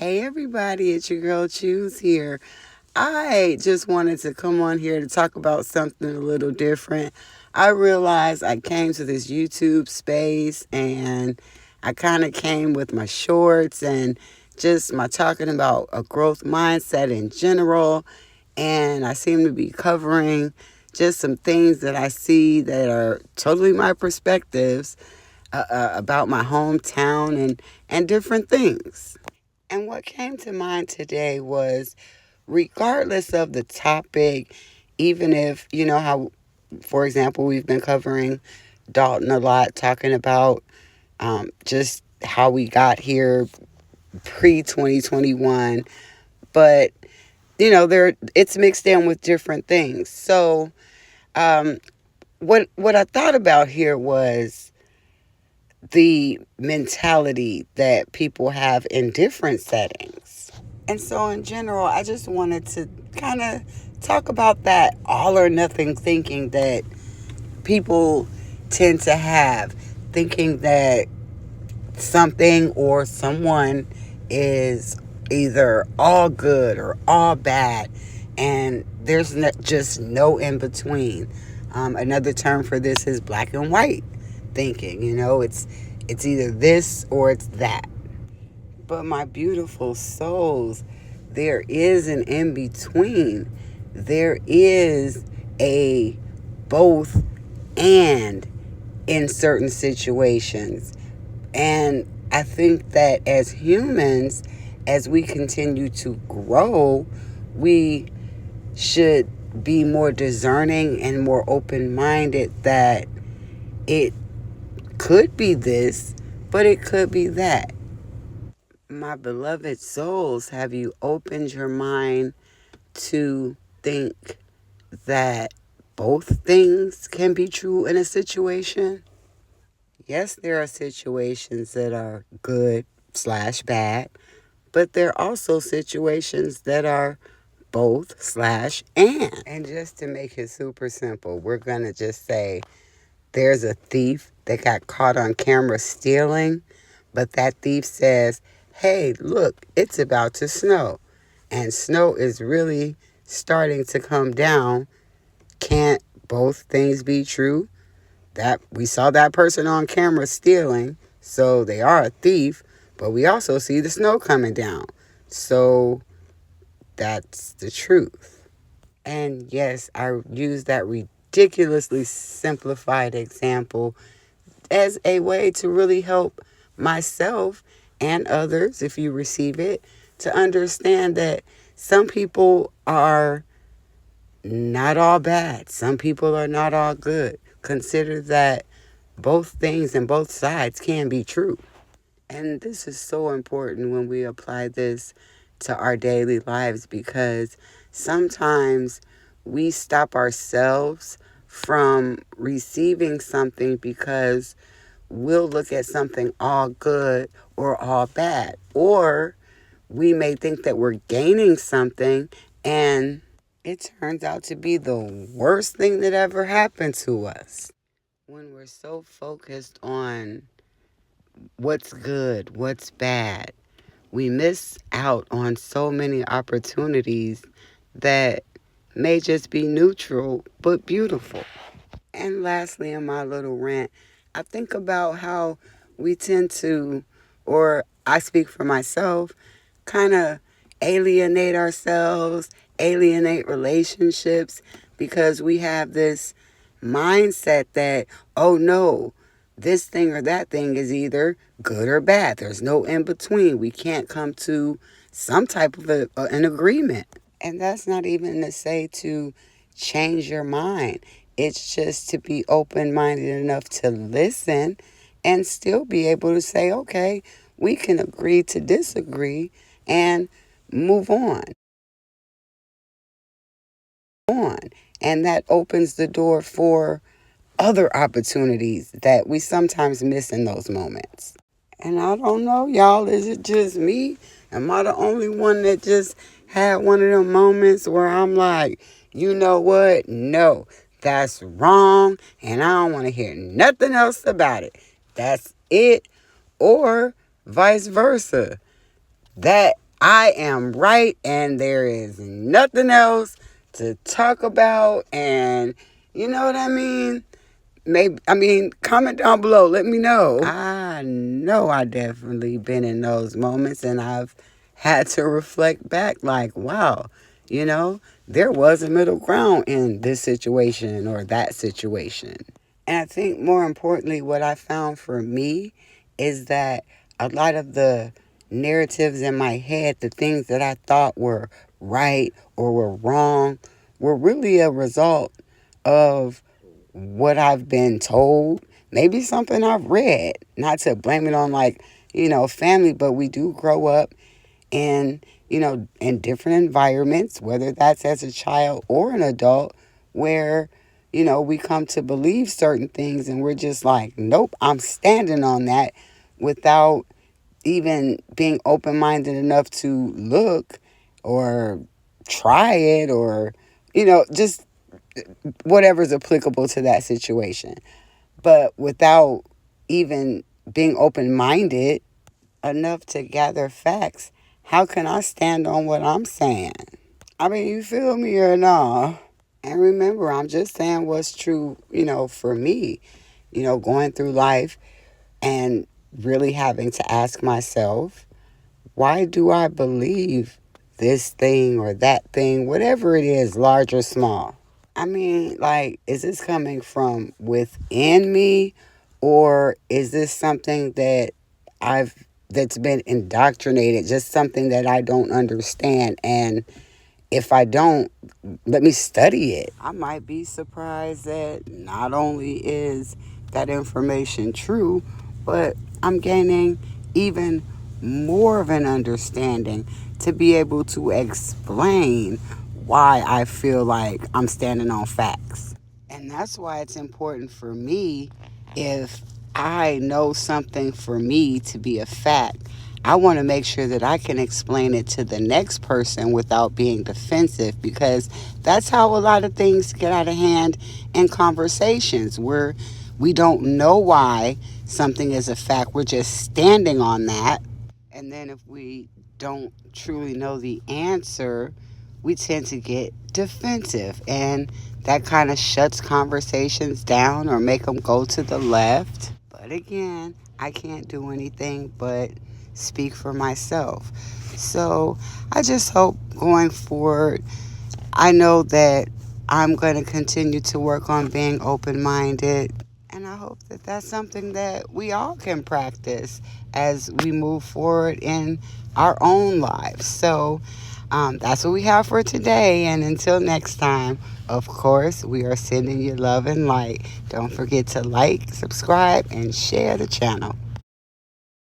Hey everybody, it's your girl Choose here. I just wanted to come on here to talk about something a little different. I realized I came to this YouTube space and I kind of came with my shorts and just my talking about a growth mindset in general. And I seem to be covering just some things that I see that are totally my perspectives about my hometown and different things. And what came to mind today was regardless of the topic, even if, you know, how, for example, we've been covering Dalton a lot, talking about just how we got here pre 2021, but, you know, it's mixed in with different things. So, what I thought about here was the mentality that people have in different settings. And so, in general, I just wanted to kind of talk about that all or nothing thinking that people tend to have, thinking that something or someone is either all good or all bad, and there's just no in between. Another term for this is black and white thinking. You know, it's either this or it's that. But my beautiful souls, there is an in between. There is a both and in certain situations. And I think that as humans, as we continue to grow, we should be more discerning and more open-minded that it could be this, but it could be that. My beloved souls, have you opened your mind to think that both things can be true in a situation? Yes, there are situations that are good slash bad, but there are also situations that are both slash and. And just to make it super simple, we're going to just say there's a thief that got caught on camera stealing, but that thief says, hey, look, it's about to snow. And snow is really starting to come down. Can't both things be true? That we saw that person on camera stealing, so they are a thief, but we also see the snow coming down. So that's the truth. And yes, I use that ridiculously simplified example as a way to really help myself and others, if you receive it, to understand that some people are not all bad. Some people are not all good. Consider that both things and both sides can be true. And this is so important when we apply this to our daily lives, because sometimes we stop ourselves from receiving something because we'll look at something all good or all bad. Or we may think that we're gaining something and it turns out to be the worst thing that ever happened to us. When we're so focused on what's good, what's bad, we miss out on so many opportunities that may just be neutral but beautiful. And lastly, in my little rant, I think about how we tend to, or I speak for myself, kind of alienate ourselves, alienate relationships, because we have this mindset that, oh no, this thing or that thing is either good or bad. There's no in between. We can't come to some type of an agreement. And that's not even to say to change your mind. It's just to be open-minded enough to listen and still be able to say, okay, we can agree to disagree and move on. And that opens the door for other opportunities that we sometimes miss in those moments. And I don't know, y'all, is it just me? Am I the only one that just had one of them moments where I'm like, you know what? No, that's wrong, and I don't want to hear nothing else about it. That's it. Or vice versa. That I am right and there is nothing else to talk about. And you know what I mean? Maybe, I mean, comment down below. Let me know. I know I definitely been in those moments, and I've had to reflect back like, wow, you know, there was a middle ground in this situation or that situation. And I think more importantly, what I found for me is that a lot of the narratives in my head, the things that I thought were right or were wrong, were really a result of what I've been told, maybe something I've read. Not to blame it on, like, family, but we do grow up in, in different environments, whether that's as a child or an adult, where, we come to believe certain things and we're just like, nope, I'm standing on that, without even being open minded enough to look or try it, or, just whatever's applicable to that situation. But without even being open minded enough to gather facts, how can I stand on what I'm saying? I mean, you feel me or not? And remember, I'm just saying what's true, for me, going through life and really having to ask myself, why do I believe this thing or that thing, whatever it is, large or small? I mean, like, is this coming from within me, or is this something I've that's been indoctrinated, just something that I don't understand? And if I don't, let me study it. I might be surprised that not only is that information true, but I'm gaining even more of an understanding to be able to explain why I feel like I'm standing on facts. And that's why it's important for me, if I know something for me to be a fact, I want to make sure that I can explain it to the next person without being defensive, because that's how a lot of things get out of hand in conversations, where we don't know why something is a fact. We're just standing on that. And then if we don't truly know the answer, we tend to get defensive. And that kind of shuts conversations down or make them go to the left. But again, I can't do anything but speak for myself. So I just hope going forward, I know that I'm going to continue to work on being open minded. And I hope that that's something that we all can practice as we move forward in our own lives. So that's what we have for today. And until next time, of course, we are sending you love and light. Don't forget to like, subscribe, and share the channel.